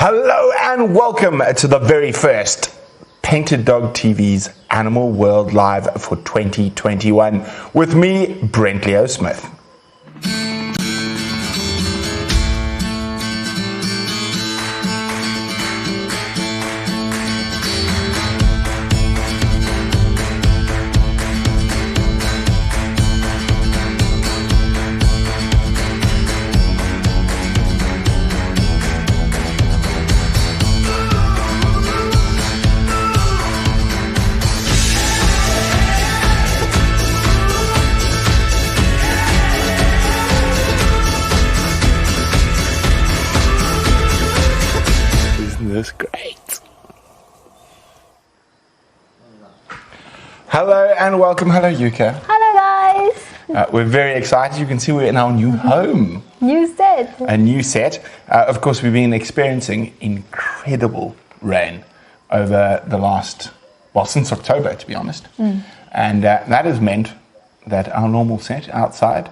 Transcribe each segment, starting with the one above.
Hello and welcome to the very first Painteddog TV's Animal World Live for 2021 with me, Brent and Wium. This great. Hello and welcome. Hello, Yuka. Hello, guys. We're very excited. You can see we're in our new home. New set. A new set. Of course, we've been experiencing incredible rain over the last, since October, to be honest. And that has meant that our normal set outside,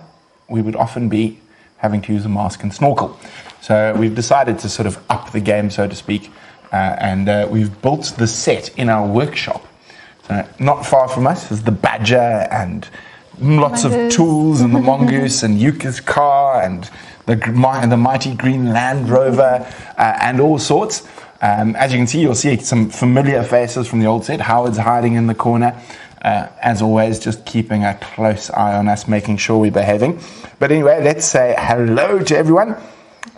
we would often be having to use a mask and snorkel. So we've decided to sort of up the game, so to speak, and we've built the set in our workshop. So not far from us is the Badger and lots of tools and the Mongoose and Yuka's car and the mighty green Land Rover and all sorts. As you can see, you'll see some familiar faces from the old set. Howard's hiding in the corner. As always, just keeping a close eye on us, making sure we're behaving. But anyway, let's say hello to everyone.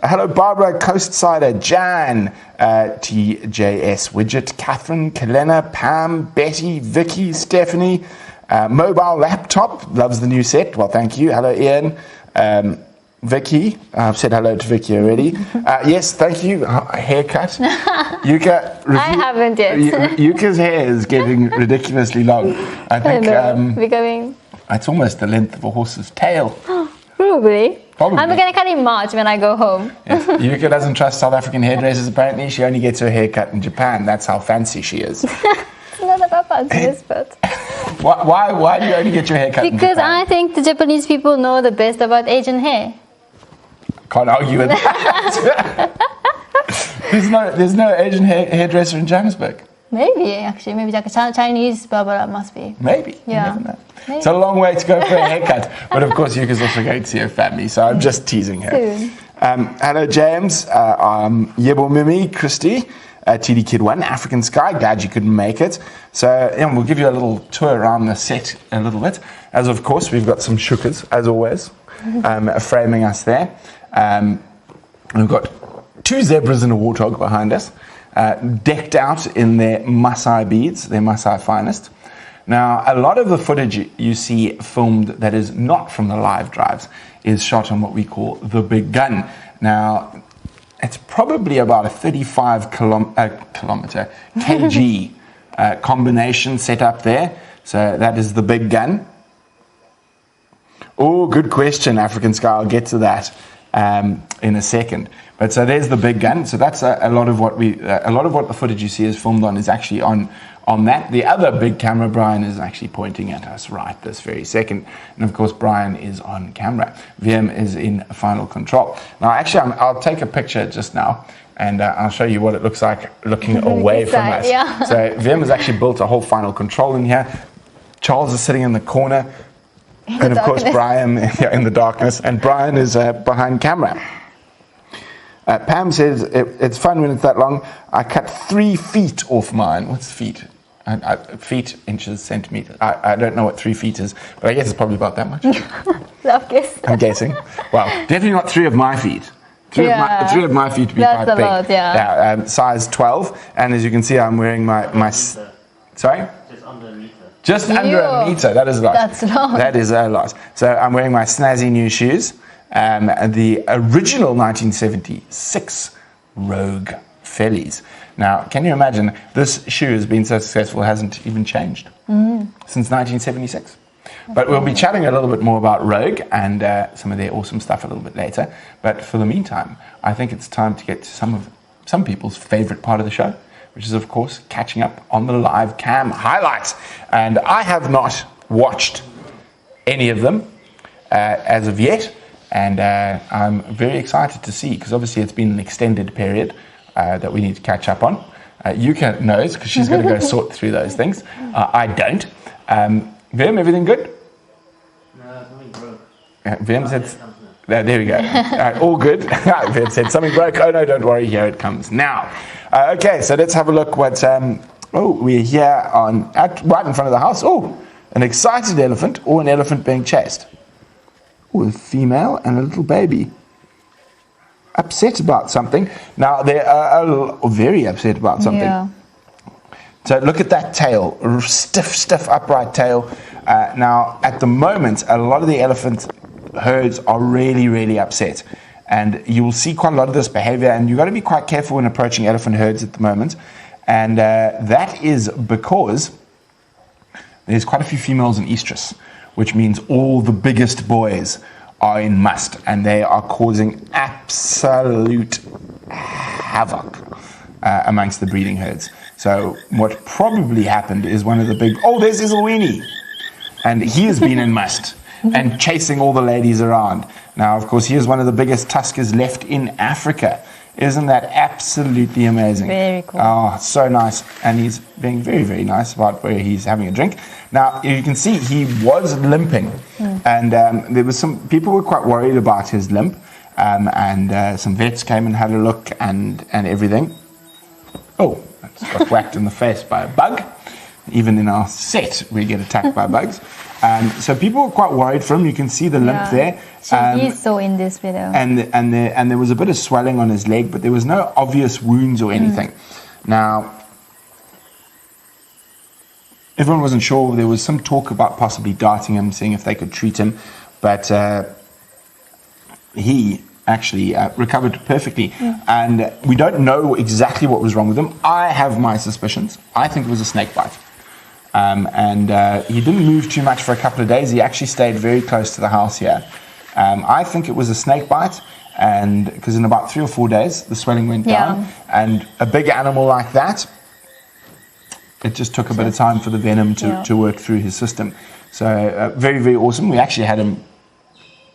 Hello, Barbara, Coastsider, Jan, TJS, Widget, Catherine, Kalena, Pam, Betty, Vicky, Stephanie, Mobile Laptop, loves the new set. Well, thank you. Hello, Ian. Vicky, I've said hello to Vicky already. Yes, thank you. Haircut. Yuka. I haven't yet. Yuka's hair is getting ridiculously long. I think becoming. It's almost the length of a horse's tail. Probably. Probably. I'm going to cut in March when I go home. Yes. Yuka doesn't trust South African hairdressers, apparently. She only gets her haircut in Japan. That's how fancy she is. It's not about fancy, but... Why do you only get your haircut in Japan? Because I think the Japanese people know the best about Asian hair. Can't argue with that. There's no Asian hairdresser in Johannesburg. Maybe, actually. Maybe like a Chinese barber must be. Maybe. Yeah. You never know. Maybe. It's a long way to go for a haircut. But of course, Yuka's also going to see her family, so I'm just teasing her. Soon. Hello, James. I'm Yebo Mimi, Christy, TD Kid 1, African Sky. Glad you couldn't make it. So we'll give you a little tour around the set a little bit. As of course, we've got some shukas, as always, framing us there. We've got two zebras and a warthog behind us, decked out in their Maasai beads, their Maasai finest. Now, a lot of the footage you see filmed that is not from the live drives is shot on what we call the big gun. Now, it's probably about a 35 kilometer kg combination set up there. So that is the big gun. Oh, good question, African Sky. I'll get to that in a second. But so there's the big gun. So that's a lot of what the footage you see is filmed on is actually on that. The other big camera, Brian, is actually pointing at us right this very second. And of course, Brian is on camera. Wium is in final control. Now, actually, I'll take a picture just now, and I'll show you what it looks like looking away from us. Yeah. So Wium has actually built a whole final control in here. Charles is sitting in the corner. And of course, Brian in the darkness, and Brian is behind camera. Pam says it's fun when it's that long. I cut 3 feet off mine. What's feet? Feet, inches, centimeters. I don't know what 3 feet is, but I guess it's probably about that much. Rough guess. I'm guessing. Well, definitely not 3 of my feet. Three of my feet to be That's quite big. Lot, yeah. Size 12, and as you can see, I'm wearing my sorry. Just under a meter. That is a lot. That's a lot. That is a lot. So I'm wearing my snazzy new shoes. The original 1976 Rogue Fellies. Now, can you imagine, this shoe has been so successful, it hasn't even changed since 1976. But we'll be chatting a little bit more about Rogue and some of their awesome stuff a little bit later. But for the meantime, I think it's time to get to some people's favorite part of the show, which is, of course, catching up on the live cam highlights. And I have not watched any of them as of yet. And I'm very excited to see, because obviously it's been an extended period that we need to catch up on. Yuka knows because she's going to go sort through those things. I don't. Vim, everything good? No, something broke. Vim said, there we go. All good. Vim said something broke. Oh no, don't worry. Here it comes now. Okay, so let's have a look. What? We're here right in front of the house. Oh, an excited elephant or an elephant being chased. Oh, a female and a little baby. Upset about something. Now they are very upset about something. Yeah. So look at that tail, stiff upright tail. Now at the moment, a lot of the elephant herds are really, really upset, and you will see quite a lot of this behavior. And you've got to be quite careful when approaching elephant herds at the moment, and that is because there's quite a few females in estrus, which means all the biggest boys are in must, and they are causing absolute havoc amongst the breeding herds. So what probably happened is one of the big, there's Izzlweenie, and he has been in must and chasing all the ladies around. Now, of course, he is one of the biggest tuskers left in Africa. Isn't that absolutely amazing? Very cool. Oh, so nice. And he's being very, very nice about where he's having a drink. Now, you can see he was limping. And there was some people were quite worried about his limp. And some vets came and had a look and everything. Oh, it's got whacked in the face by a bug. Even in our set, we get attacked by bugs. So people were quite worried for him. You can see the limp there. He's so in this video. And there was a bit of swelling on his leg, but there was no obvious wounds or anything. Now, everyone wasn't sure. There was some talk about possibly darting him, seeing if they could treat him. But he actually recovered perfectly. And we don't know exactly what was wrong with him. I have my suspicions. I think it was a snake bite. He didn't move too much for a couple of days. He actually stayed very close to the house here. I think it was a snake bite, and because in about 3 or 4 days the swelling went down. And a big animal like that, it just took a bit of time for the venom to work through his system. So very, very awesome. We actually had him.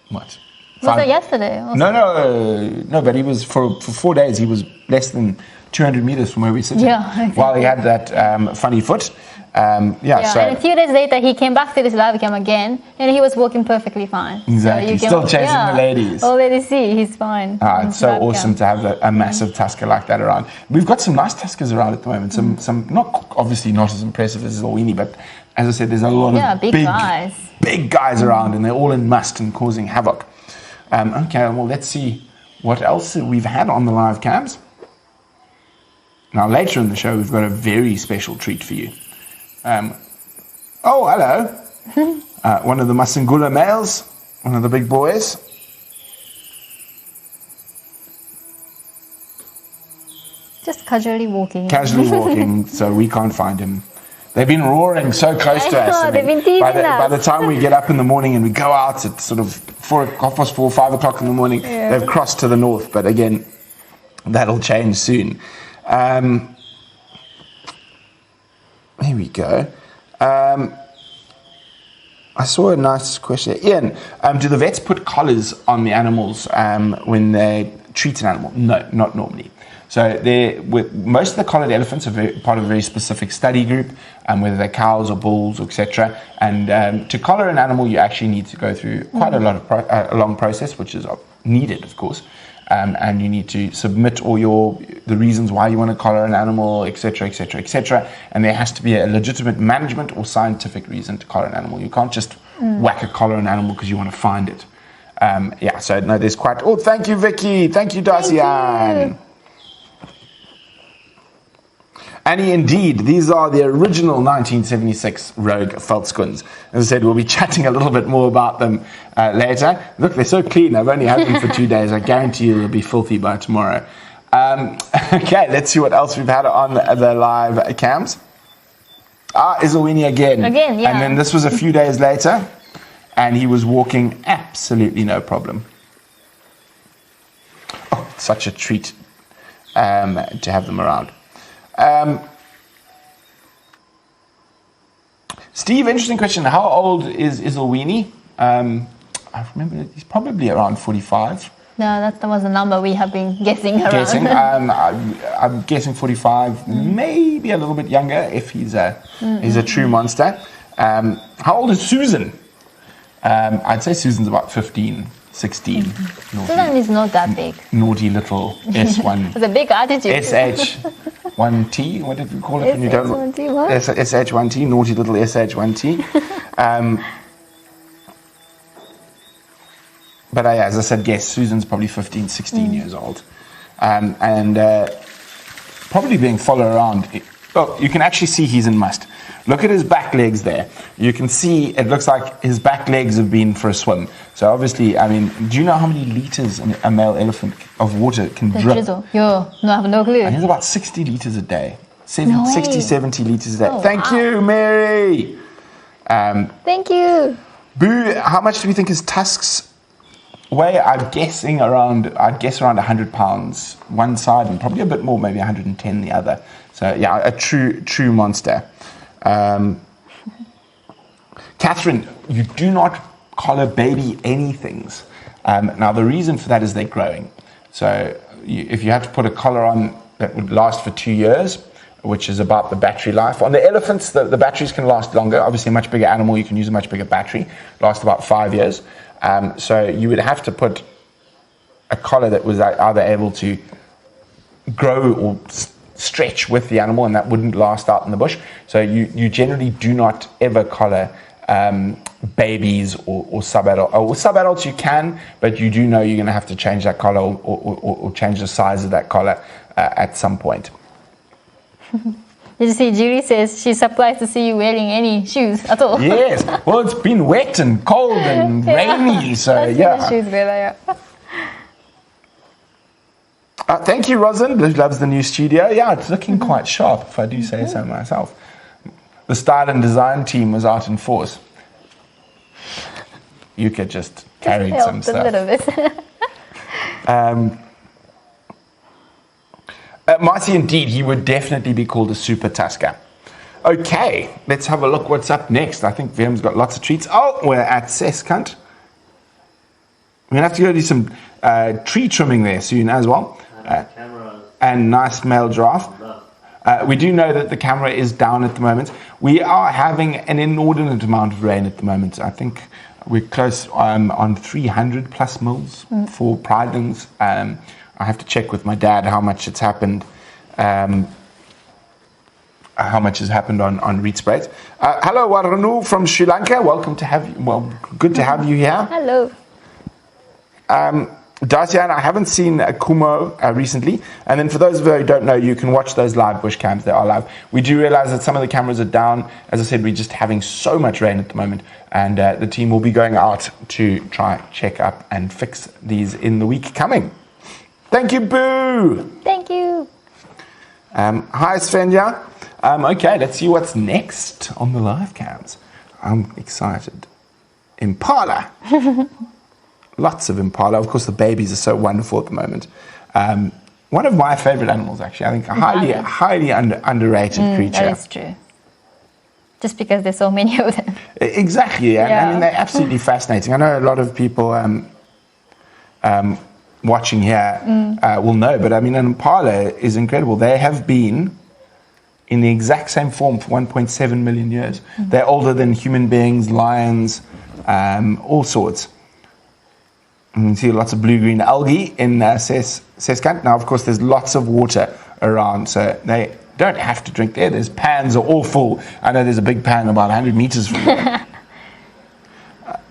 What? Was that yesterday? No. But he was for 4 days. He was less than 200 meters from where we sit. Yeah, exactly. While he had that funny foot. So, and a few days later, he came back to this live cam again, and he was walking perfectly fine. Exactly, so still chasing the ladies. Already see, he's fine. It's so awesome to have a massive tusker like that around. We've got some nice tuskers around at the moment. Some obviously not as impressive as Izzlweenie, but as I said, there's a lot of big guys around, and they're all in must and causing havoc. Okay, well, let's see what else we've had on the live cams. Now, later in the show, we've got a very special treat for you. Hello. One of the Masangula males, one of the big boys. Just casually walking. So we can't find him. They've been roaring so close to us. They've been teasing us. By the time we get up in the morning and we go out at sort of 4:30, 5 o'clock in the morning, they've crossed to the north. But again, that'll change soon. Here we go. I saw a nice question. Ian, do the vets put collars on the animals when they treat an animal? No, not normally. So most of the collared elephants are part of a very specific study group, whether they're cows or bulls, etc. And to collar an animal, you actually need to go through quite a long process, which is needed, of course. And you need to submit all the reasons why you want to collar an animal, etc., etc., etc. And there has to be a legitimate management or scientific reason to collar an animal. You can't just whack a collar an animal because you want to find it. So no, there's quite. Oh, thank you, Vicky. Thank you, Darcy Ann. Annie, indeed, these are the original 1976 Rogue Veldskoens. As I said, we'll be chatting a little bit more about them later. Look, they're so clean. I've only had them for 2 days. I guarantee you they'll be filthy by tomorrow. Okay, let's see what else we've had on the live cams. Izzlweenie again. Again, yeah. And then this was a few days later, and he was walking absolutely no problem. Oh, such a treat to have them around. Steve, interesting question. How old is Izzlweenie? I remember he's probably around 45. No, that was the number we have been guessing around. I'm guessing 45, maybe a little bit younger if he's a true monster. How old is Susan? I'd say Susan's about 15, 16. Susan is not that big. Naughty little S1. It's a big attitude. SH1T, what did we call it? SH1T, what? SH1T, naughty little SH1T. But as I said, yes, Susan's probably 15, 16 years old. And probably being followed around. Oh, you can actually see he's in must. Look at his back legs there. You can see it looks like his back legs have been for a swim. So obviously, I mean, do you know how many liters a male elephant of water can drink? Yo, no, I have no clue. I think it's about 60 liters a day. No 60, way. 70 liters a day. Oh, Thank you, Mary. Thank you. Boo, how much do we think his tusks weigh? I'd guess around 100 pounds one side and probably a bit more, maybe 110 the other. So yeah, a true monster. Catherine, you do not collar baby anythings. Now the reason for that is they're growing. So if you had to put a collar on that would last for 2 years, which is about the battery life. On the elephants, the batteries can last longer. Obviously a much bigger animal, you can use a much bigger battery, last about 5 years. So you would have to put a collar that was either able to grow or stretch with the animal, and that wouldn't last out in the bush. So you generally do not ever collar babies or sub-adults. Or sub-adults you can, but you do know you're going to have to change that collar or change the size of that collar at some point. Did you see Julie says she's surprised to see you wearing any shoes at all? Yes, well, it's been wet and cold and rainy, so yeah. Shoes better, yeah. Thank you, Rosalind, who loves the new studio. Yeah, it's looking quite sharp, if I do say so myself. The style and design team was out in force. Yuka just carried some stuff. A little bit. Marcy, indeed, he would definitely be called a super tusker. Okay, let's have a look what's up next. I think Wium's got lots of treats. Oh, we're at SAST. We're going to have to go do some tree trimming there soon as well. And nice male giraffe. We do know that the camera is down at the moment. We are having an inordinate amount of rain at the moment. I think we're close on 300 plus mils for pridings. I have to check with my dad how much it's happened, how much has happened on reed sprays. Hello, Waranu from Sri Lanka. Welcome to have you. Well, good to have you here. Hello. Dacian, I haven't seen Kumo recently. And then for those of you who don't know, you can watch those live bush cams. They are live. We do realize that some of the cameras are down. As I said, we're just having so much rain at the moment. And the team will be going out to try check up and fix these in the week coming. Thank you, Boo. Thank you. Hi, Svenja. Okay, let's see what's next on the live cams. I'm excited. Impala. Lots of impala. Of course, the babies are so wonderful at the moment. One of my favorite animals, actually. I think a highly underrated creature. That is true. Just because there's so many of them. Exactly. Yeah. I mean, they're absolutely fascinating. I know a lot of people watching here will know, but I mean, an impala is incredible. They have been in the exact same form for 1.7 million years. They're older than human beings, lions, all sorts. You can see lots of blue-green algae in Seskant. Now, of course, there's lots of water around, so they don't have to drink there. There's pans are all full. I know there's a big pan about 100 meters from there.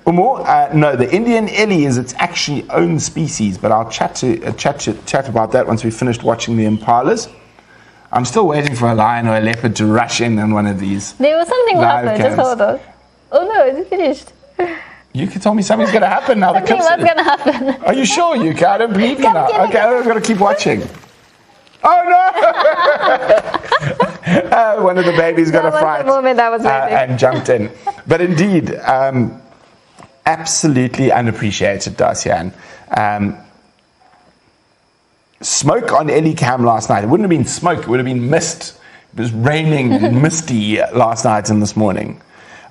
No, the Indian ellie is its actually own species, but I'll chat about that once we've finished watching the impalas. I'm still waiting for a lion or a leopard to rush in on one of these. There was something will happen. Just hold on. Oh no, it's finished. Yuka told me something's going to happen now. Something was going to happen. Are you sure, Yuka? I don't believe you now. Okay, I've got to keep watching. Oh no! One of the babies got a fright. That was the moment I was waiting. And jumped in. But indeed, absolutely unappreciated, Dacian. Smoke on Ellie Cam last night. It wouldn't have been smoke, it would have been mist. It was raining and misty last night and this morning.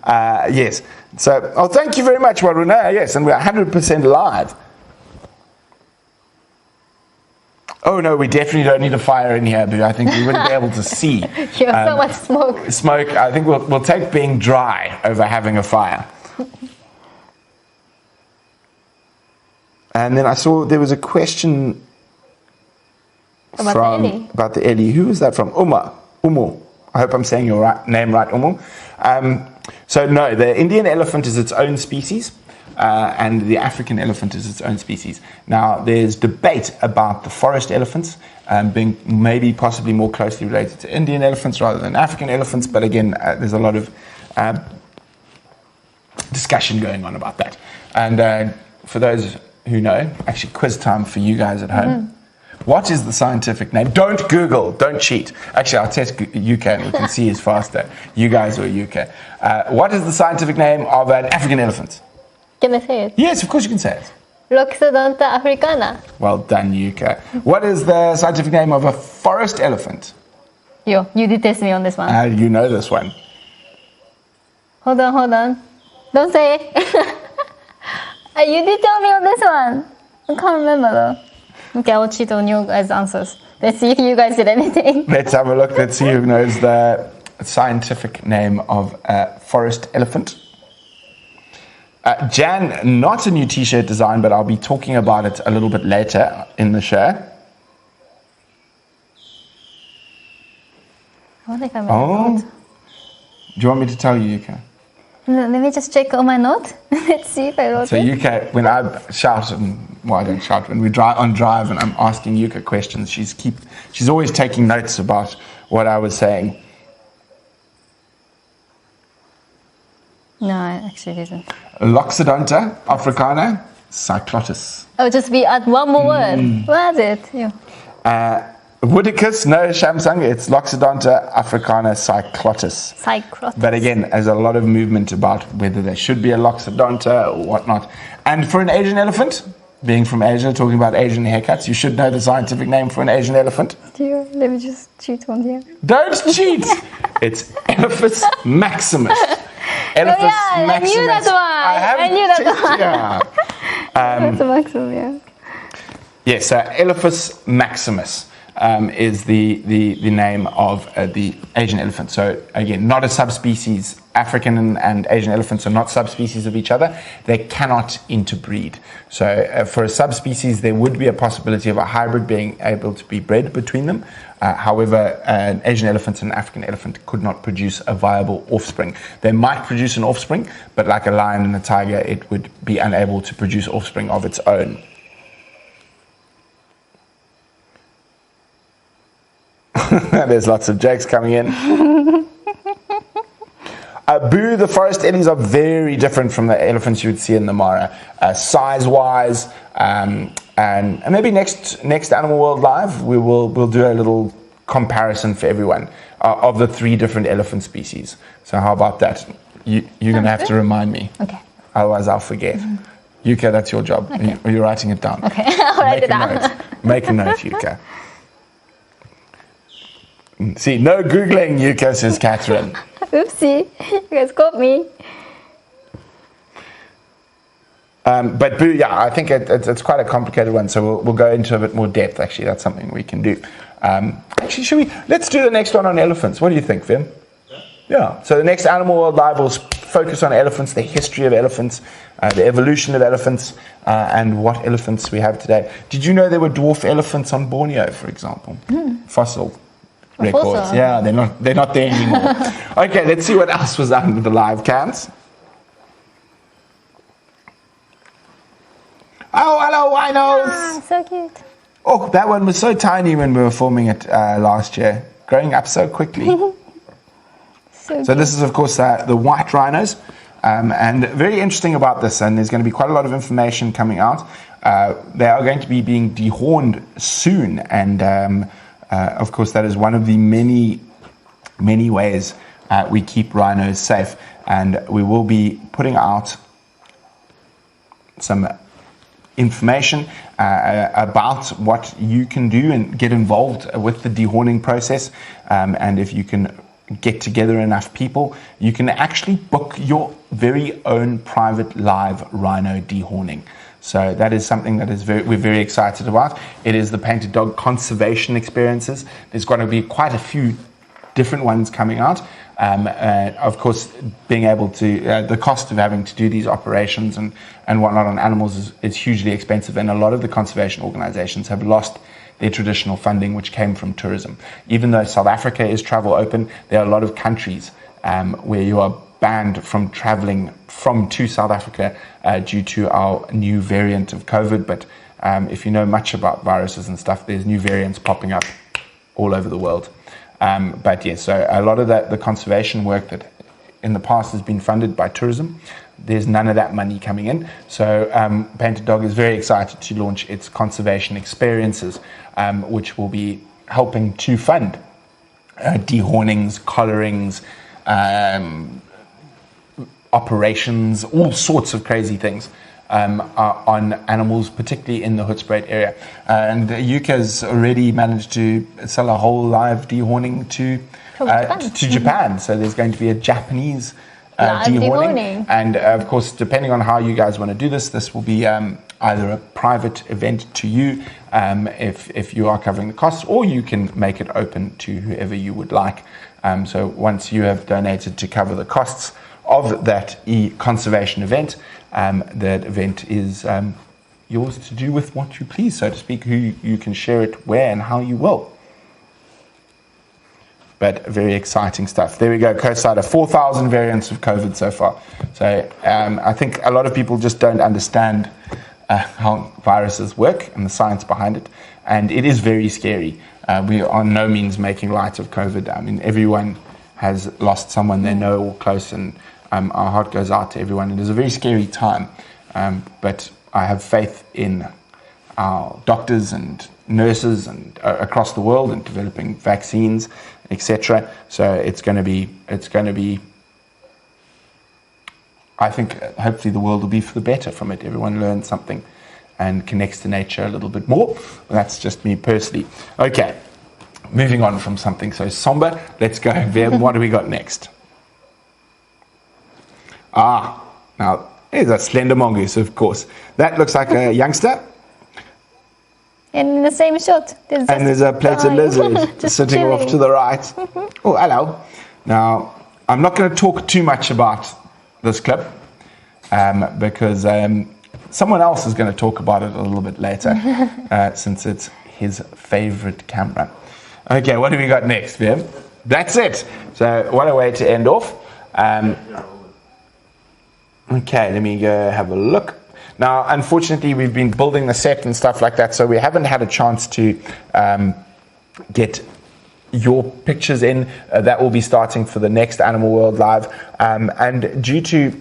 Yes. So, thank you very much, Waruna. Yes, and we're 100% live. Oh no, we definitely don't need a fire in here, but I think we wouldn't be able to see. So much smoke. Smoke. I think we'll take being dry over having a fire. And then I saw there was a question about the Ellie. Who was that from? Umu. I hope I'm saying your name right, Umu. So no, the Indian elephant is its own species. And the African elephant is its own species. Now, there's debate about the forest elephants being maybe possibly more closely related to Indian elephants rather than African elephants, but again, there's a lot of discussion going on about that. And for those who know, actually quiz time for you guys at home. What is the scientific name? Don't Google, don't cheat. Actually, I'll test UK and we can see who's faster, you guys or UK. What is the scientific name of an African elephant? Can I say it? Yes, of course you can say it. Loxodonta africana. Well done, UK. What is the scientific name of a forest elephant? You did test me on this one. You know this one. Hold on. Don't say it. You did tell me on this one. I can't remember though. Okay, I'll cheat on you guys' answers. Let's see if you guys did anything. Let's have a look. Let's see who knows the scientific name of a forest elephant. Jan, not a new t-shirt design, but I'll be talking about it a little bit later in the show. I don't think I made a note. Do you want me to tell you, UK? Let me just check on my note. Let's see if I wrote it. So UK, when I shout, I don't shout, when we drive and I'm asking UK questions, she's always taking notes about what I was saying. No, I actually didn't. Loxodonta africana cyclotis. Oh, just we add one more word. What is it? Yeah. Woodicus, no, Shamsung, it's Loxodonta africana cyclotis. Cyclotis. But again, there's a lot of movement about whether there should be a Loxodonta or whatnot. And for an Asian elephant, being from Asia, talking about Asian haircuts, you should know the scientific name for an Asian elephant. Dear, let me just cheat on here. Don't cheat! It's Elephas maximus. Elephas maximus. I knew that one. I knew that one. That's a maximum, yeah. Yes, so Elephas maximus is the name of the Asian elephant. So again, not a subspecies. African and Asian elephants are not subspecies of each other. They cannot interbreed. So for a subspecies, there would be a possibility of a hybrid being able to be bred between them. However, an Asian elephant and an African elephant could not produce a viable offspring. They might produce an offspring, but like a lion and a tiger, it would be unable to produce offspring of its own. There's lots of jokes coming in. Boo, the forest ellies are very different from the elephants you would see in the Mara, size-wise, and maybe next Animal World Live we'll do a little comparison for everyone of the 3 different elephant species. So how about that? You're going to have to remind me. Okay. Otherwise I'll forget. UK, that's your job. Okay. You're writing it down. Okay, I'll write it down. Make a note, UK. See, no Googling, UK, says Catherine. Oopsie, you guys caught me. But Boo, yeah, I think it's quite a complicated one, so we'll go into a bit more depth, actually. That's something we can do. Actually, let's do the next one on elephants. What do you think, Vim? Yeah, so the next Animal World Live will focus on elephants, the history of elephants, the evolution of elephants, and what elephants we have today. Did you know there were dwarf elephants on Borneo, for example? Fossil records. Yeah, they're not there anymore. Okay, let's see what else was under the live cams. Oh, hello, Rhinos! Ah, so cute. Oh, that one was so tiny when we were filming it last year. Growing up so quickly. So this is, of course, the white rhinos. And very interesting about this, and there's going to be quite a lot of information coming out. They are going to be being dehorned soon, and of course, that is one of the many, many ways we keep rhinos safe. And we will be putting out some information about what you can do and get involved with the dehorning process. And if you can get together enough people, you can actually book your very own private live rhino dehorning. So that is something that we're very excited about. It is the Painteddog conservation experiences. There's going to be quite a few different ones coming out. Of course, being able to, the cost of having to do these operations and whatnot on animals is hugely expensive, and a lot of the conservation organizations have lost their traditional funding, which came from tourism. Even though South Africa is travel open, there are a lot of countries where you are banned from traveling to South Africa due to our new variant of COVID. But if you know much about viruses and stuff, there's new variants popping up all over the world. But yes, so a lot of the conservation work that in the past has been funded by tourism, there's none of that money coming in. So Painteddog is very excited to launch its conservation experiences, which will be helping to fund dehornings, collarings, operations, all sorts of crazy things on animals, particularly in the Hoedspruit area. And Yuka's already managed to sell a whole live dehorning to Japan. So there's going to be a Japanese dehorning. And of course, depending on how you guys want to do this will be either a private event to you if you are covering the costs, or you can make it open to whoever you would like. So once you have donated to cover the costs of that conservation event, that event is yours to do with what you please, so to speak, who you can share it where and how you will. But very exciting stuff. There we go, co-cider, 4,000 variants of COVID so far. So I think a lot of people just don't understand how viruses work and the science behind it. And it is very scary. We are on no means making light of COVID. I mean, everyone has lost someone they know or close, and our heart goes out to everyone. It is a very scary time, but I have faith in our doctors and nurses and across the world and developing vaccines, etc. So it's going to be. I think hopefully the world will be for the better from it. Everyone learns something and connects to nature a little bit more. That's just me personally. Okay, moving on from something so somber, let's go. What do we got next? Now there's a slender mongoose, of course. That looks like a youngster. And in the same shot, there's a plaited lizard sitting off to the right. Oh, hello. Now, I'm not going to talk too much about this clip because someone else is going to talk about it a little bit later since it's his favorite camera. Okay, what do we got next, Vim? That's it. So what a way to end off. Okay, let me go have a look. Now, unfortunately, we've been building the set and stuff like that, so we haven't had a chance to get your pictures in. That will be starting for the next Animal World Live. And due to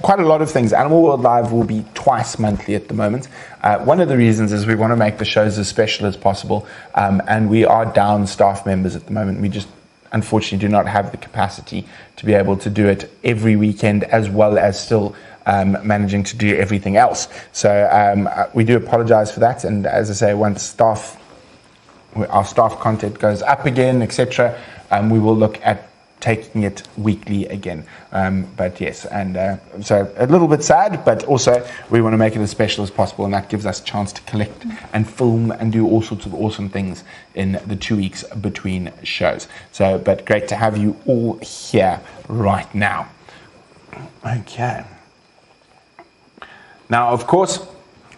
quite a lot of things, Animal World Live will be twice monthly at the moment. One of the reasons is we want to make the shows as special as possible, and we are down staff members at the moment. We just unfortunately do not have the capacity to be able to do it every weekend, as well as still managing to do everything else. So we do apologize for that, and as I say, once our staff content goes up again, etc., we will look at taking it weekly again. But yes, and so a little bit sad, but also we want to make it as special as possible, and that gives us a chance to collect and film and do all sorts of awesome things in the 2 weeks between shows. So, but great to have you all here right now. Okay. Now, of course,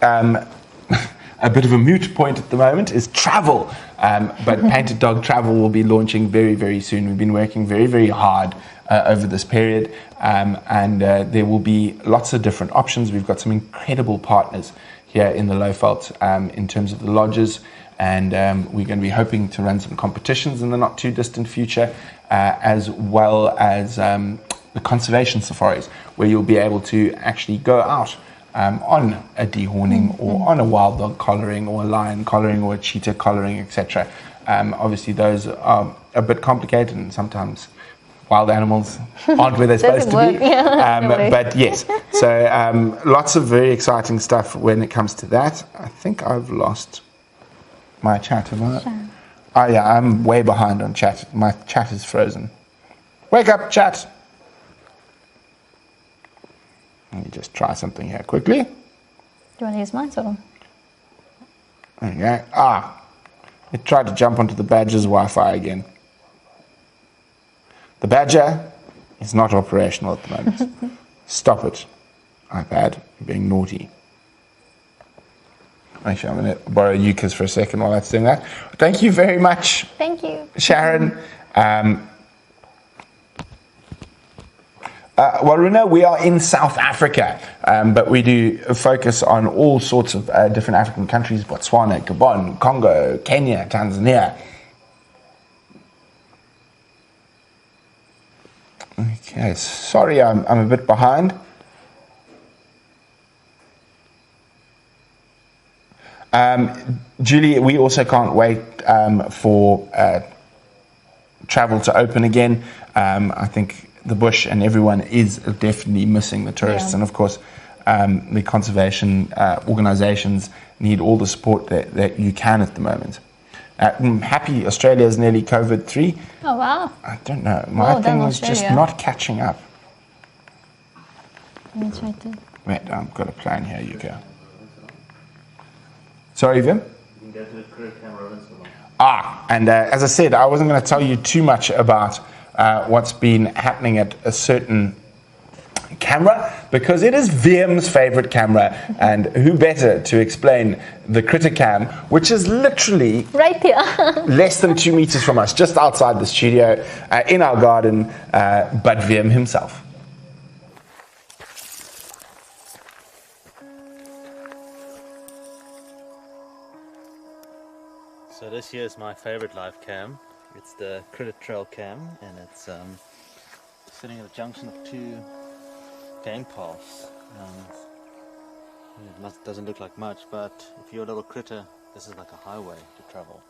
a bit of a moot point at the moment is travel, but Painteddog Travel will be launching very, very soon. We've been working very, very hard over this period, and there will be lots of different options. We've got some incredible partners here in the Lowveld in terms of the lodges, and we're going to be hoping to run some competitions in the not too distant future, as well as the conservation safaris, where you'll be able to actually go out on a dehorning or on a wild dog collaring or a lion collaring or a cheetah collaring, etc. Obviously those are a bit complicated, and sometimes wild animals aren't where they're supposed to be. Yeah, but yes, so lots of very exciting stuff when it comes to that. I think I've lost my chat, have I? Oh yeah, I'm way behind on chat. My chat is frozen. Wake up, chat. Let me just try something here quickly. Do you want to use mine or? There you go. It tried to jump onto the Badger's Wi-Fi again. The Badger is not operational at the moment. Stop it, iPad, you're being naughty. Actually, I'm going to borrow Yuka's for a second while that's doing that. Thank you very much. Thank you. Sharon. Well, Rhino, we are in South Africa, but we do focus on all sorts of different African countries: Botswana, Gabon, Congo, Kenya, Tanzania. Okay, sorry, I'm a bit behind. Julie, we also can't wait for travel to open again. I think the bush and everyone is definitely missing the tourists, and of course the conservation organizations need all the support that you can at the moment. I'm happy Australia is nearly COVID-3. Oh wow. I don't know, my thing is just not catching up. Let me try to. Wait, I've got a plan here, you go. Sorry, Vim? You can go to the cricket camera and so on. And as I said, I wasn't going to tell you too much about what's been happening at a certain camera, because it is VM's favorite camera, and who better to explain the Critter Cam, which is literally Right here. less than 2 meters from us, just outside the studio, in our garden, but VM himself. So this here is my favorite live cam. It's the Critter Trail cam, and it's sitting at a junction of two game paths. It doesn't look like much, but if you're a little critter, this is like a highway to travel.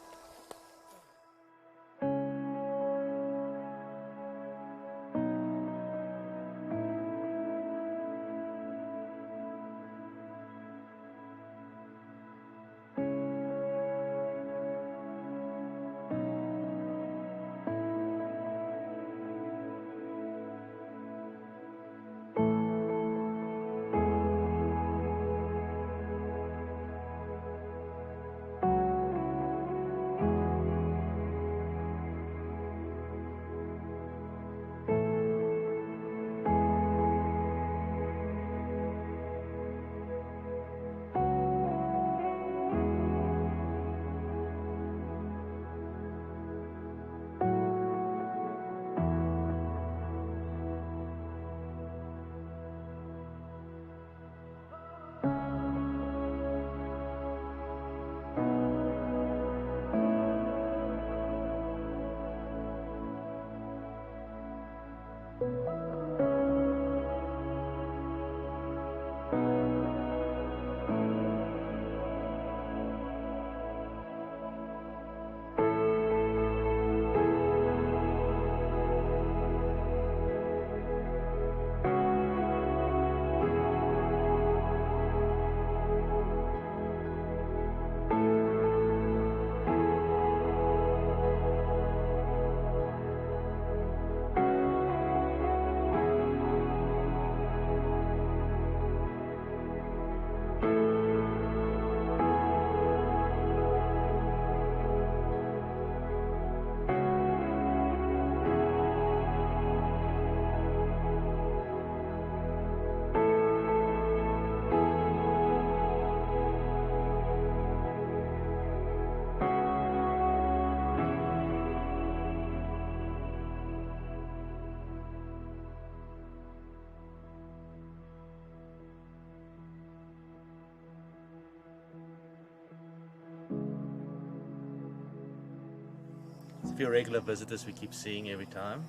A few regular visitors we keep seeing every time.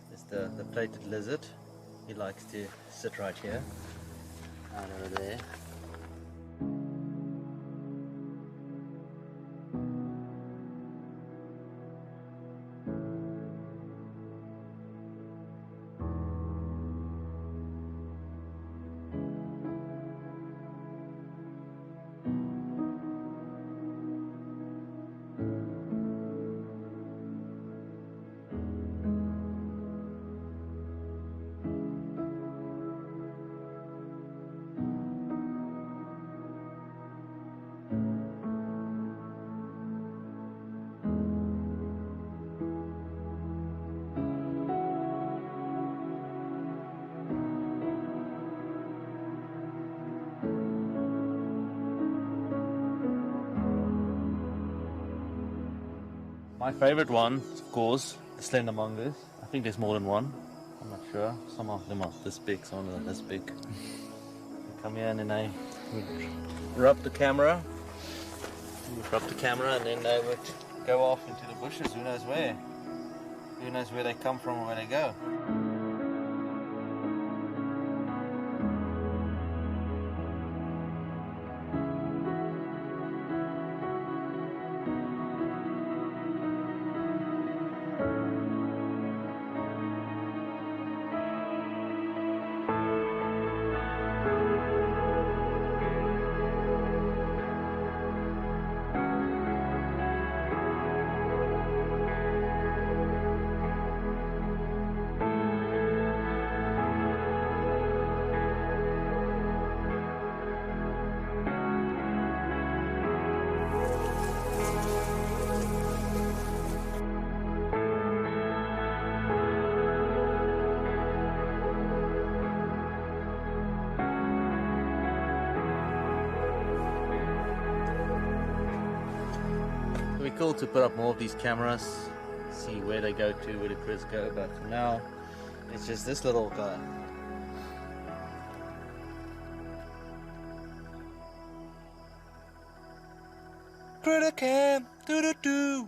There's the plated lizard. He likes to sit right here and over there. My favorite one, of course, the slender mongoose. I think there's more than one. I'm not sure. Some of them are this big, some of them are this big. They come here and then they would rub the camera. And then they would go off into the bushes. Who knows where? Who knows where they come from or where they go? It'd be cool to put up more of these cameras, see where they go to, where the critters go, but for now it's just this little guy. Critter cam, doo-doo-doo.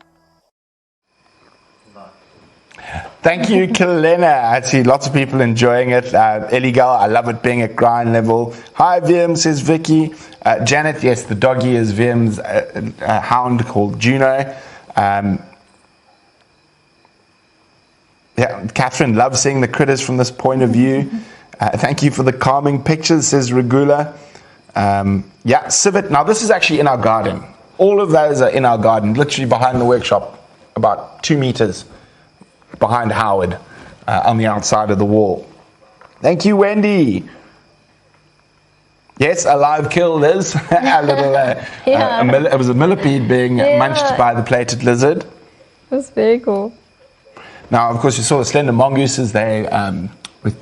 Thank you, Kalena. I see lots of people enjoying it. Illegal, I love it being at grind level. Hi, Wium, says Vicky. Janet, yes, the doggy is Wium's hound called Juno. Yeah, Catherine loves seeing the critters from this point of view. Thank you for the calming pictures, says Regula. Yeah, civet. Now, this is actually in our garden. All of those are in our garden, literally behind the workshop, about 2 meters behind Howard on the outside of the wall. Thank you, Wendy. Yes, a live kill, Liz. A little, it was a millipede being munched by the plated lizard. That's very cool. Now, of course, you saw the slender mongooses. They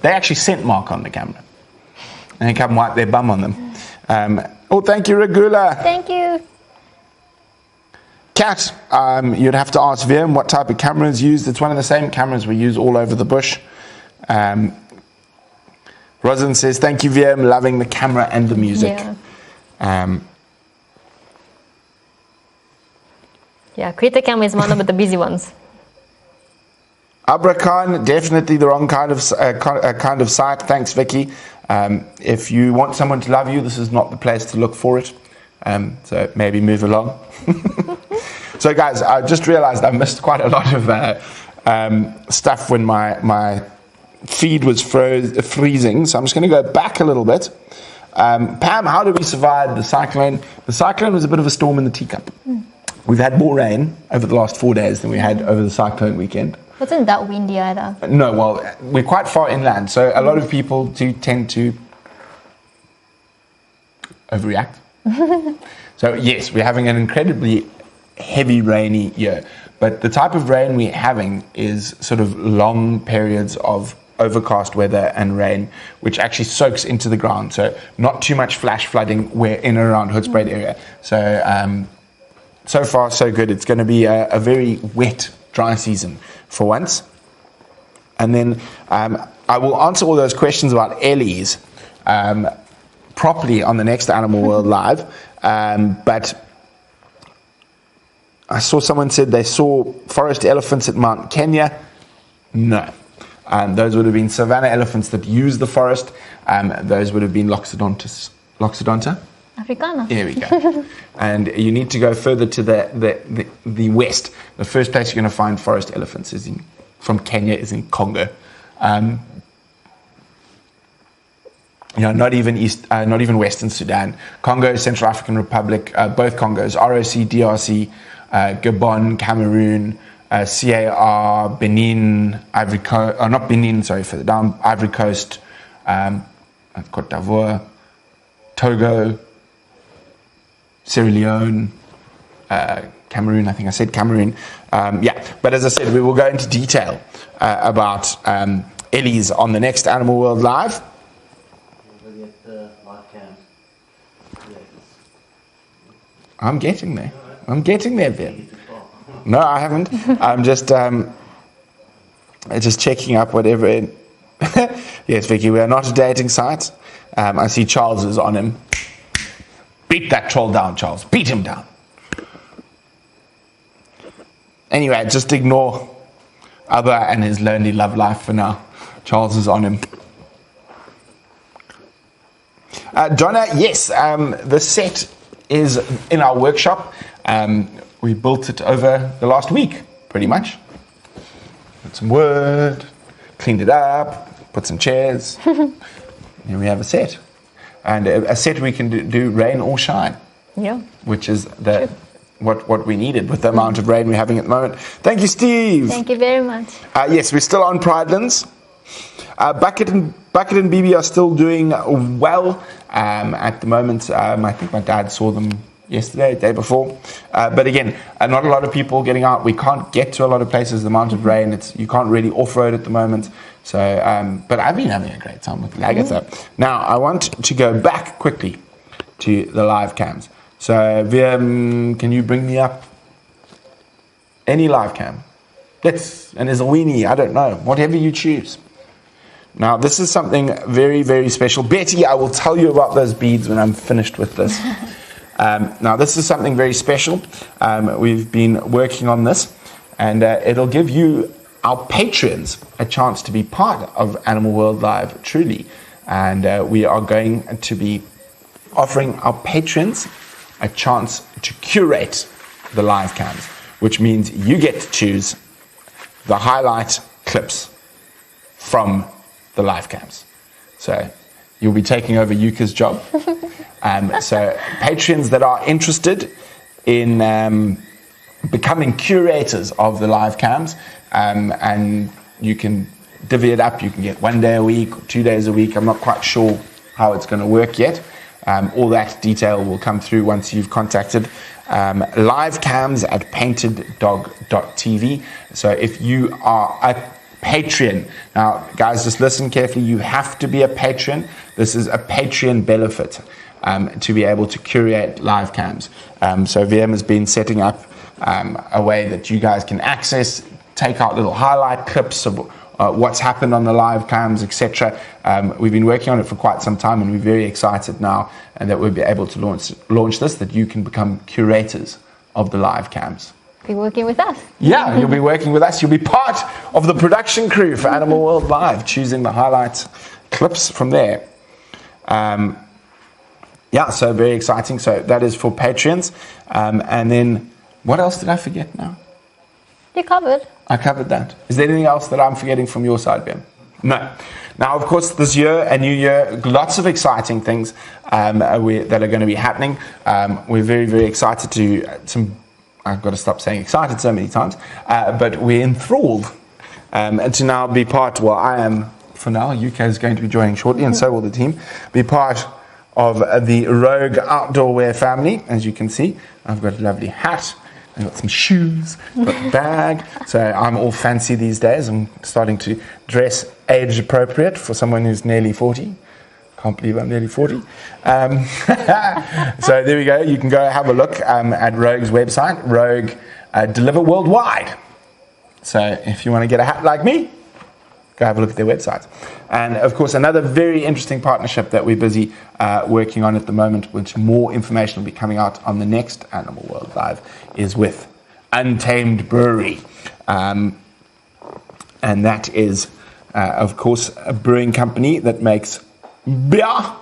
actually scent mark on the camera. And they come wipe their bum on them. Oh, thank you, Regula. Thank you. Cat, you'd have to ask Wium what type of camera is used. It's one of the same cameras we use all over the bush. Rosin says, thank you, Wium, loving the camera and the music. Yeah, critter camera is one of the busy ones. Abrakan, definitely the wrong kind of site. Thanks, Vicky. If you want someone to love you, this is not the place to look for it. So maybe move along. So guys, I just realized I missed quite a lot of stuff when my feed was freezing. So I'm just going to go back a little bit. Pam, how did we survive the cyclone? The cyclone was a bit of a storm in the teacup. We've had more rain over the last 4 days than we had over the cyclone weekend. Wasn't that windy either? No, well, we're quite far inland, so a lot of people do tend to overreact. So yes, we're having an incredibly heavy rainy year, but the type of rain we're having is sort of long periods of overcast weather and rain, which actually soaks into the ground. So not too much flash flooding. We're in and around Hoedspruit area. So so far so good. It's going to be a very wet, dry season for once. And then I will answer all those questions about Ellies properly on the next Animal World Live. But I saw someone said they saw forest elephants at Mount Kenya. No. Those would have been savanna elephants that use the forest. Those would have been Loxodonta? Africana. Here we go. And you need to go further to the west. The first place you're going to find forest elephants from Kenya is in Congo. Not even Western Sudan. Congo, Central African Republic, both Congos, ROC, DRC, Gabon, Cameroon, CAR, Benin, Ivory Coast, not Benin, sorry, further down, Ivory Coast, Côte d'Ivoire, Togo, Sierra Leone, Cameroon, I think I said Cameroon. But as I said, we will go into detail about Ellies on the next Animal World Live. I'm getting there, Wium. No, I haven't. I'm just checking up whatever. Yes, Vicky, we are not a dating site. I see Charles is on him. Beat that troll down, Charles. Beat him down. Anyway, just ignore Abba and his lonely love life for now. Charles is on him. Donna, yes, the set is in our workshop. We built it over the last week, pretty much. Put some wood, cleaned it up, put some chairs. Here we have a set. And a set we can do rain or shine. Yeah. Which is what we needed with the amount of rain we're having at the moment. Thank you, Steve. Thank you very much. Yes, we're still on Pridelands. Bucket and BB are still doing well at the moment. I think my dad saw them yesterday, the day before. But again, not a lot of people getting out. We can't get to a lot of places. The amount of rain, you can't really off-road at the moment. So, but I've been having a great time with Lagatha. Now, I want to go back quickly to the live cams. So, Wium, can you bring me up any live cam? And there's a weenie, I don't know, whatever you choose. Now, this is something very, very special. Betty, I will tell you about those beads when I'm finished with this. Now, this is something very special. We've been working on this, and it'll give you, our patrons, a chance to be part of Animal World Live, truly. And we are going to be offering our patrons a chance to curate the live cams, which means you get to choose the highlight clips from the live cams. So you'll be taking over Yuka's job. So patrons that are interested in becoming curators of the live cams, and you can divvy it up. You can get 1 day a week, or 2 days a week. I'm not quite sure how it's going to work yet. All that detail will come through once you've contacted livecams@painteddog.tv. So if you are a Patreon, now guys, just listen carefully. You have to be a patron. This is a Patreon benefit to be able to curate live cams. So Wium has been setting up a way that you guys can access, take out little highlight clips of what's happened on the live cams, etc. We've been working on it for quite some time, and we're very excited now that we'll be able to launch this, that you can become curators of the live cams. Be working with us. Yeah, you'll be working with us. You'll be part of the production crew for Animal World Live, choosing the highlight clips from there. Yeah, so very exciting. So that is for patrons. And then, what else did I forget now? You covered. I covered that. Is there anything else that I'm forgetting from your side, Ben? No. Now, of course, this year, a new year, lots of exciting things that are going to be happening. We're very, very excited to I've got to stop saying excited so many times, but we're enthralled and to now be part, well, I am for now, UK is going to be joining shortly, and so will the team, be part of the Rogue Outdoor Wear family. As you can see, I've got a lovely hat, I've got some shoes, I've got a bag, so I'm all fancy these days. I'm starting to dress age appropriate for someone who's nearly 40. Can't believe I'm nearly 40. So there we go. You can go have a look at Rogue's website. Rogue deliver worldwide. So if you want to get a hat like me, go have a look at their website. And of course, another very interesting partnership that we're busy working on at the moment, which more information will be coming out on the next Animal World Live, is with Untamed Brewery. And that is, of course, a brewing company that makes beer,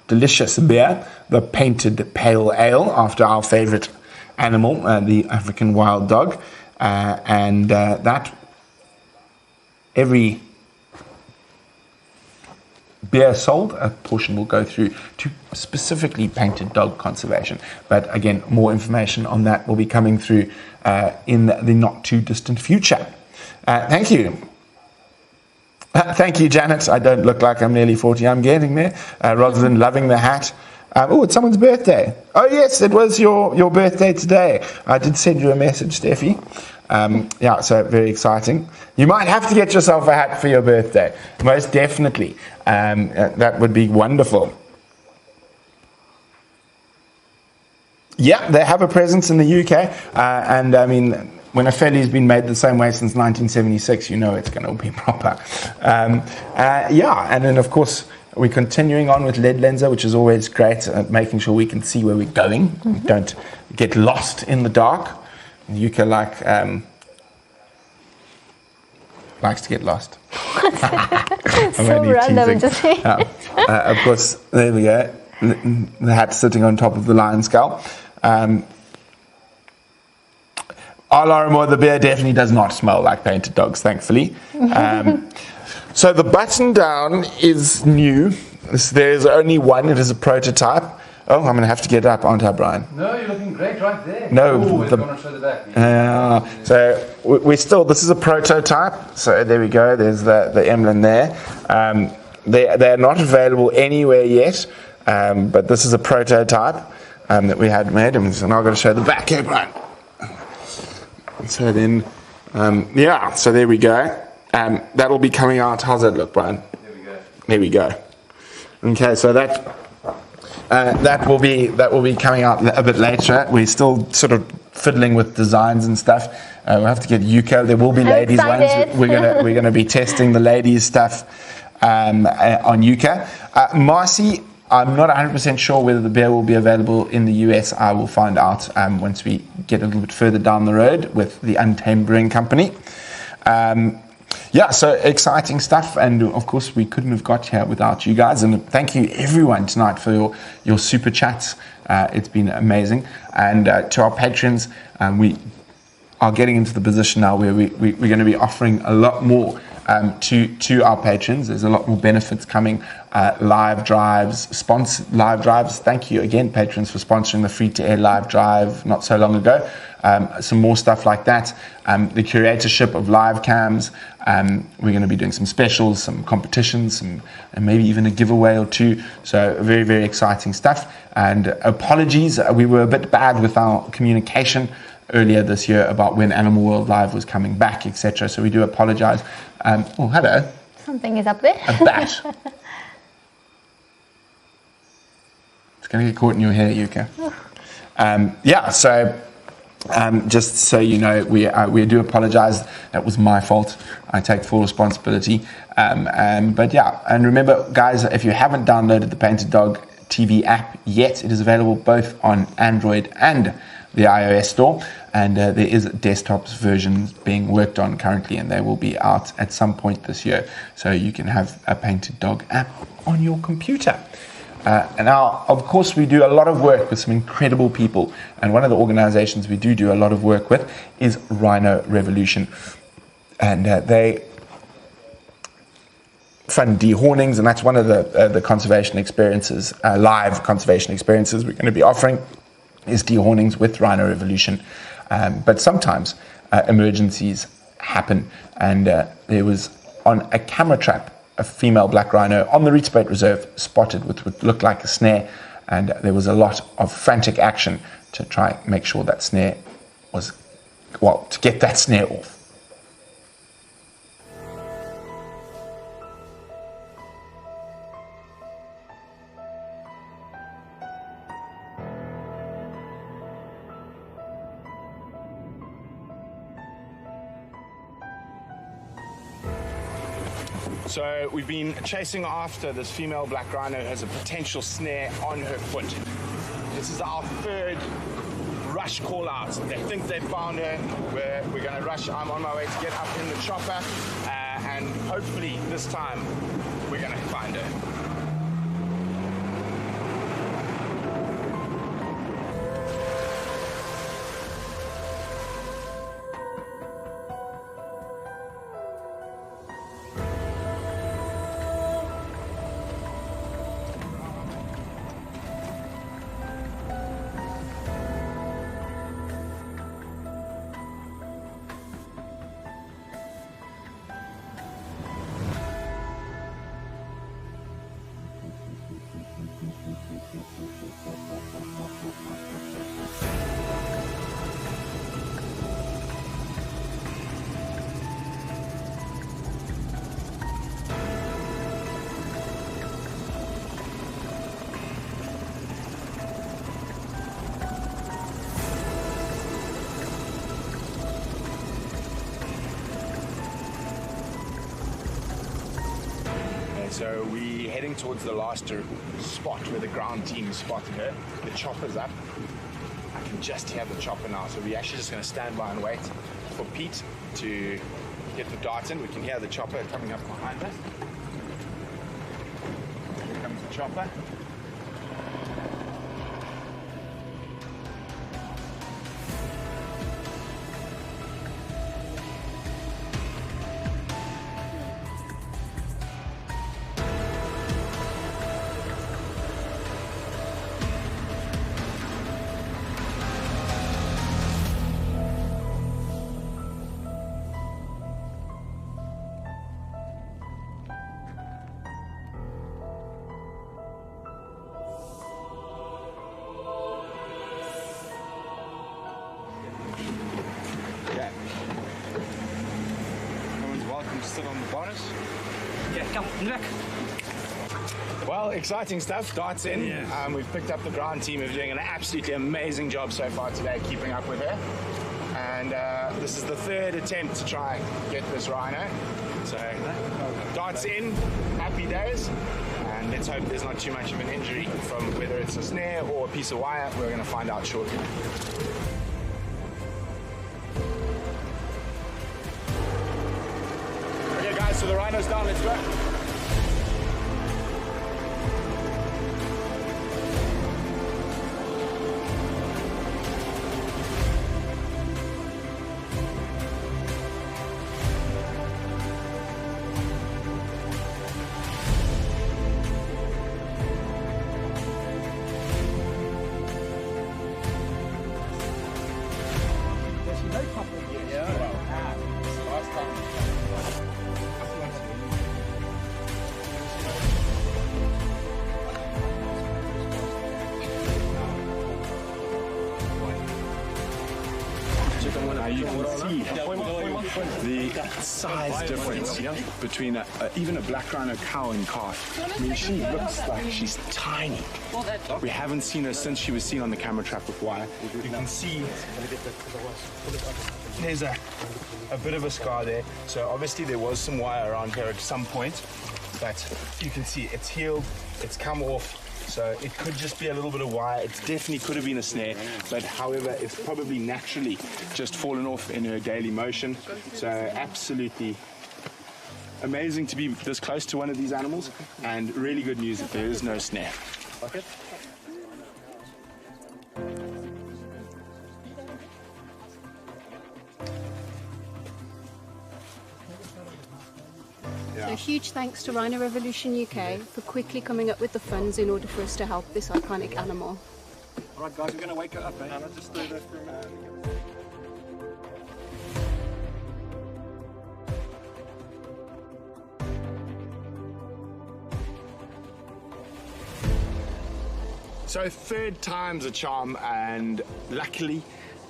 delicious beer, the Painted Pale Ale, after our favorite animal, the African wild dog. And that every beer sold, a portion will go through to specifically Painted Dog conservation. But again, more information on that will be coming through in the not too distant future. Thank you. Thank you, Janet. I don't look like I'm nearly 40. I'm getting there. Rather than loving the hat. Oh, it's someone's birthday. Oh, yes, it was your birthday today. I did send you a message, Steffi. Yeah, so very exciting. You might have to get yourself a hat for your birthday. Most definitely. That would be wonderful. Yeah, they have a presence in the UK. And I mean, when a felly's been made the same way since 1976, you know it's going to be proper. Yeah, and then of course we're continuing on with lead lenser, which is always great at making sure we can see where we're going. We don't get lost in the dark. Yuka likes to get lost. I'm So only random, teasing. just Of course, there we go. The hat sitting on top of the lion skull. Our Larimore, the beer definitely does not smell like Painted Dogs, thankfully. So the button down is new. There's only one. It is a prototype. Oh, I'm going to have to get up, aren't I, Brian? No, you're looking great right there. No, Ooh, it's going to show the back. So we're still, this is a prototype. So there we go. There's the emblem there. They're not available anywhere yet, but this is a prototype that we had made. And so now I'm going to show the back here, Brian. So then, yeah, so there we go. That'll be coming out. How's that look, Brian? There we go. There we go. Okay, so that will be coming out a bit later. We're still sort of fiddling with designs and stuff. We'll have to get Yuka. There will be ladies ones. We're gonna be testing the ladies stuff on Yuka. Marcy, I'm not 100% sure whether the beer will be available in the US. I will find out once we get a little bit further down the road with the Untamed Brewing Company. Yeah, so exciting stuff, and of course we couldn't have got here without you guys. And thank you everyone tonight for your super chats. It's been amazing. And to our patrons, we are getting into the position now where we're going to be offering a lot more to our patrons. There's a lot more benefits coming. Live drives, live drives. Thank you again, patrons, for sponsoring the free-to-air live drive not so long ago. Some more stuff like that. The curatorship of live cams. We're going to be doing some specials, some competitions, and maybe even a giveaway or two. So very, very exciting stuff. And apologies, we were a bit bad with our communication earlier this year about when Animal World Live was coming back, etc. So we do apologize. Oh, hello. Something is up there. A bat. It's going to get caught in your hair, Yuka. Yeah, so just so you know, we do apologize. That was my fault. I take full responsibility. But yeah, and remember, guys, if you haven't downloaded the Painted Dog TV app yet, it is available both on Android and the iOS store, and there is desktops versions being worked on currently, and they will be out at some point this year, so you can have a Painted Dog app on your computer. And now, of course, we do a lot of work with some incredible people, and one of the organizations we do a lot of work with is Rhino Revolution, and they fund dehornings, and that's one of the conservation experiences, live conservation experiences we're going to be offering, is dehornings with Rhino Revolution. But sometimes emergencies happen, and there was on a camera trap a female black rhino on the Rietspoort Reserve spotted with what looked like a snare, and there was a lot of frantic action to try and make sure that snare was, well, to get that snare off. So we've been chasing after this female black rhino who has a potential snare on her foot. This is our third rush call out. They think they found her. We're going to rush. I'm on my way to get up in the chopper, and hopefully this time we're going to find her. Okay, so we're heading towards the last spot where the ground team spotted her. The chopper's up. I can just hear the chopper now, so we're actually just going to stand by and wait for Pete to get the dart in. We can hear the chopper coming up behind us. Here comes the chopper. Well, exciting stuff. Darts in. Yes. We've picked up the ground team. Who're doing an absolutely amazing job so far today, keeping up with her. And this is the third attempt to try and get this rhino. So, darts in. Happy days. And let's hope there's not too much of an injury from whether it's a snare or a piece of wire. We're going to find out shortly. Okay, guys. So the rhino's down. Let's go. You can see the size difference between even a black rhino cow and calf. I mean, she looks like she's tiny. We haven't seen her since she was seen on the camera trap with wire. You can see there's a bit of a scar there. So obviously there was some wire around here at some point, but you can see it's healed, it's come off. So it could just be a little bit of wire. It definitely could have been a snare, but however, it's probably naturally just fallen off in her daily motion. So absolutely amazing to be this close to one of these animals, and really good news that there is no snare. So huge thanks to Rhino Revolution UK for quickly coming up with the funds in order for us to help this iconic animal. All right, guys, we're going to wake her up, eh? Anna, just stay there for a minute. So third time's a charm, and luckily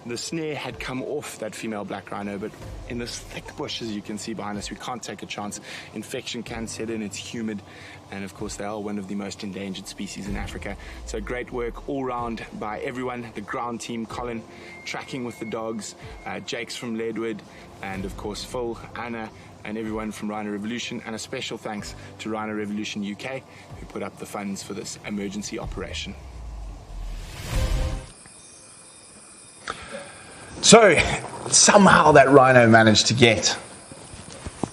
the snare had come off that female black rhino, but in this thick bush, as you can see behind us, we can't take a chance. Infection can set in, it's humid, and of course they are one of the most endangered species in Africa. So great work all round by everyone, the ground team, Colin, tracking with the dogs, Jake's from Leadwood, and of course Phil, Anna, and everyone from Rhino Revolution, and a special thanks to Rhino Revolution UK, who put up the funds for this emergency operation. So somehow that rhino managed to get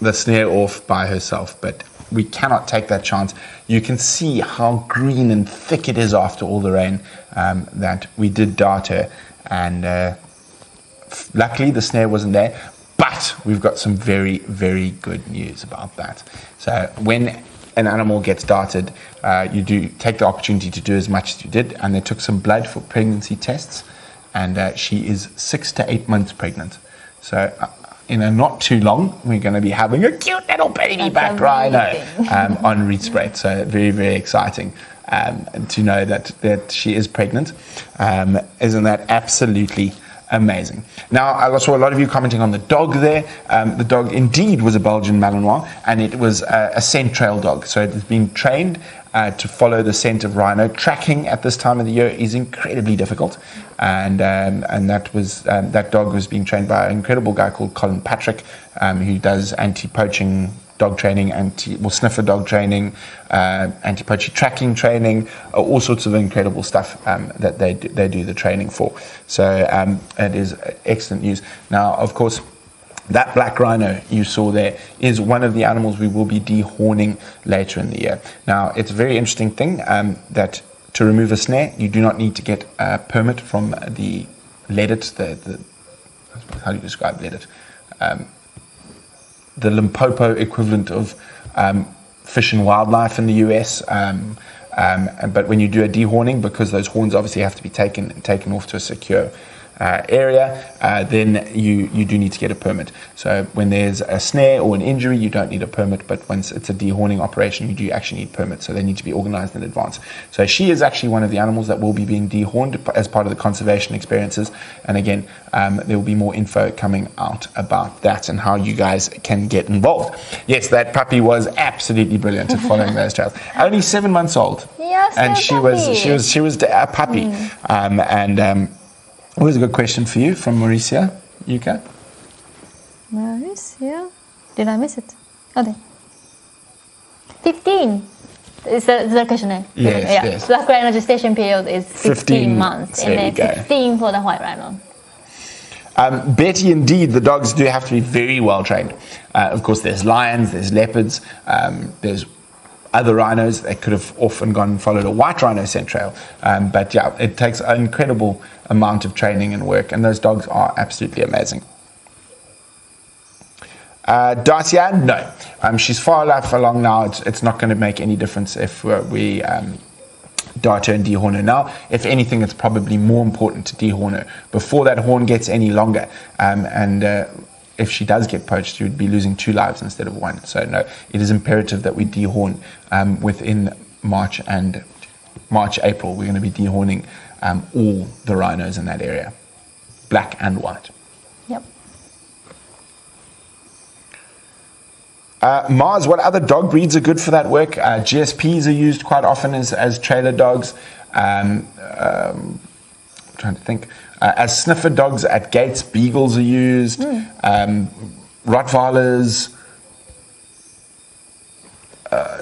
the snare off by herself, but we cannot take that chance. You can see how green and thick it is after all the rain that we did dart her, and luckily the snare wasn't there, but we've got some very, very good news about that. So when an animal gets darted, you do take the opportunity to do as much as you did, and they took some blood for pregnancy tests, and she is 6 to 8 months pregnant. So in a not too long, we're going to be having a cute little baby back rhino on Reed Spray. So very, very exciting to know that she is pregnant. Isn't that absolutely amazing? Now, I saw a lot of you commenting on the dog there. The dog indeed was a Belgian Malinois, and it was a scent trail dog. So it has been trained to follow the scent of rhino. Tracking at this time of the year is incredibly difficult, and that dog was being trained by an incredible guy called Colin Patrick, who does anti-poaching dog training, sniffer dog training, anti-poaching tracking training, all sorts of incredible stuff that they do the training for. So it is excellent news. Now, of course, that black rhino you saw there is one of the animals we will be dehorning later in the year. Now, it's a very interesting thing that to remove a snare, you do not need to get a permit from the LEDIT, how do you describe LEDIT? The Limpopo equivalent of Fish and Wildlife in the US. But when you do a dehorning, because those horns obviously have to be taken off to a secure area, then you do need to get a permit. So when there's a snare or an injury, you don't need a permit, but once it's a dehorning operation, you do actually need permits, so they need to be organized in advance. So she is actually one of the animals that will be being dehorned as part of the conservation experiences, and again, there will be more info coming out about that and how you guys can get involved. Yes, that puppy was absolutely brilliant at following those trails. Only 7 months old. Yes, and she was a puppy. What was a good question for you from Mauricia? Yuka? Mauricia? Did I miss it? Oh, there. 15. Is the question? Yes. Black rhino gestation period is 15 months. There and then 15 for the white rhino. Betty, indeed, the dogs do have to be very well trained. Of course, there's lions, there's leopards, there's other rhinos. They could have often gone and followed a white rhino scent trail. But yeah, it takes an incredible amount of training and work, and those dogs are absolutely amazing. Dacia, no. She's far enough along now, it's not going to make any difference if we dart her and dehorn her now. If anything, it's probably more important to dehorn her before that horn gets any longer. If she does get poached, you would be losing 2 lives instead of 1. So no, it is imperative that we dehorn within March, April. We're going to be dehorning all the rhinos in that area, black and white. Yep. Mars, what other dog breeds are good for that work? GSPs are used quite often as trailer dogs. I'm trying to think. As sniffer dogs at gates, beagles are used. Rottweilers,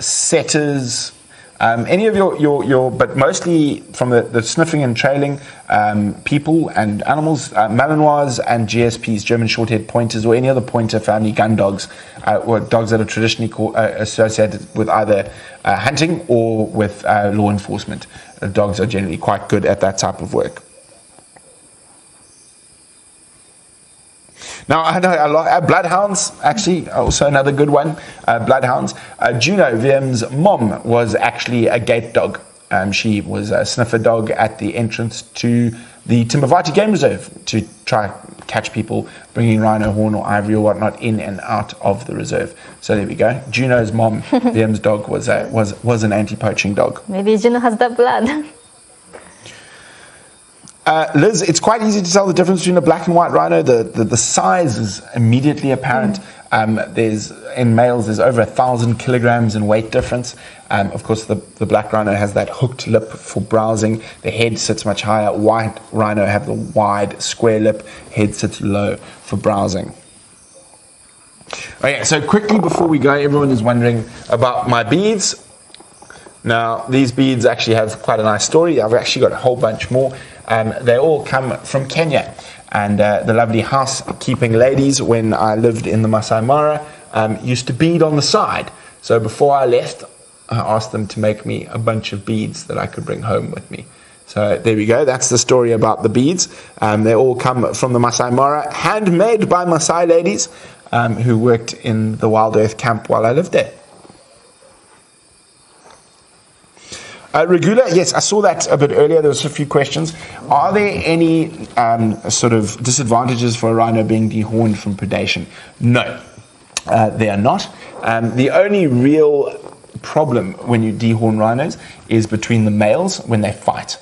setters. Any of your, but mostly from the sniffing and trailing people and animals, Malinois and GSPs, German Shorthaired Pointers, or any other pointer family gun dogs, or dogs that are traditionally associated with either hunting or with law enforcement. Dogs are generally quite good at that type of work. Now, I know a lot. Bloodhounds, actually, also another good one. Bloodhounds. Juno, Wium's mom, was actually a gate dog. She was a sniffer dog at the entrance to the Timbavati Game Reserve to try catch people bringing rhino horn or ivory or whatnot in and out of the reserve. So there we go. Juno's mom, Wium's dog, was an anti-poaching dog. Maybe Juno has that blood. Liz, it's quite easy to tell the difference between a black and white rhino. The size is immediately apparent. In males, there's over 1,000 kilograms in weight difference. Of course, the black rhino has that hooked lip for browsing. The head sits much higher. White rhino have the wide, square lip. Head sits low for browsing. Okay, so quickly before we go, everyone is wondering about my beads. Now, these beads actually have quite a nice story. I've actually got a whole bunch more. They all come from Kenya. And the lovely housekeeping ladies, when I lived in the Masai Mara, used to bead on the side. So before I left, I asked them to make me a bunch of beads that I could bring home with me. So there we go. That's the story about the beads. They all come from the Masai Mara, handmade by Masai ladies who worked in the Wild Earth camp while I lived there. Regula, yes, I saw that a bit earlier. There was a few questions. Are there any sort of disadvantages for a rhino being dehorned from predation? No, they are not. The only real problem when you dehorn rhinos is between the males when they fight.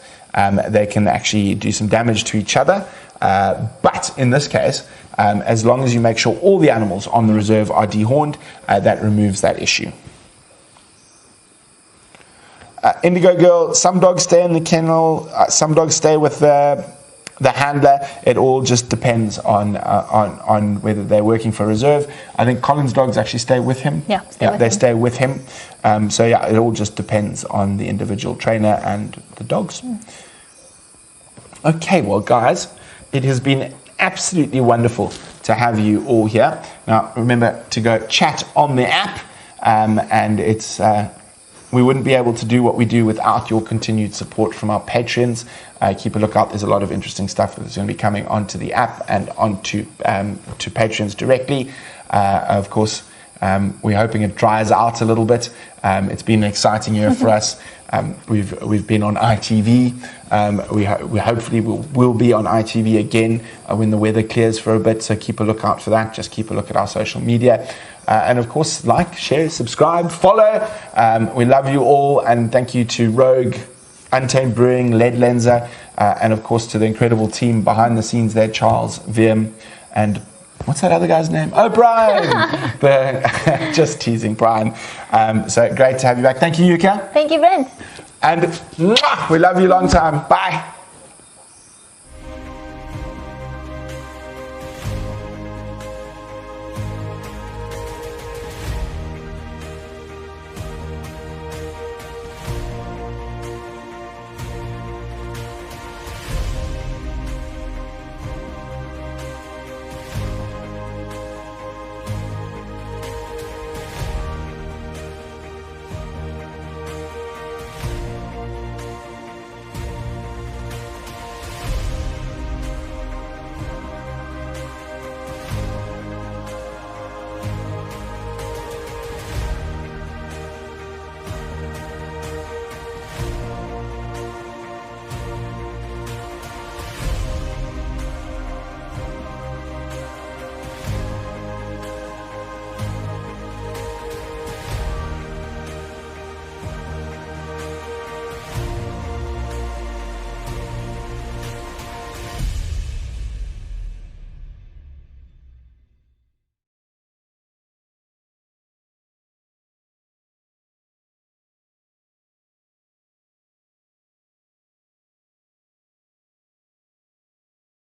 They can actually do some damage to each other. But in this case, as long as you make sure all the animals on the reserve are dehorned, that removes that issue. Indigo Girl, some dogs stay in the kennel, some dogs stay with the the handler. It all just depends on whether they're working for reserve. I think Colin's dogs actually stay with him. They stay with him. So yeah, it all just depends on the individual trainer and the dogs. Okay, well guys, it has been absolutely wonderful to have you all here. Now remember to go chat on the app, and it's we wouldn't be able to do what we do without your continued support from our patrons. Keep a lookout. There's a lot of interesting stuff that's going to be coming onto the app and onto to patrons directly. Of course, we're hoping it dries out a little bit. It's been an exciting year for us. We've been on ITV. We hopefully will be on ITV again when the weather clears for a bit. So keep a lookout for that. Just keep a look at our social media. And of course, like, share, subscribe, follow. We love you all, and thank you to Rogue, Untamed Brewing, Lead Lenser, and of course to the incredible team behind the scenes there, Charles, Wium, and what's that other guy's name? Oh, Brian! Just teasing Brian. So great to have you back. Thank you, Yuka. Thank you, Brent. And we love you long time. Bye.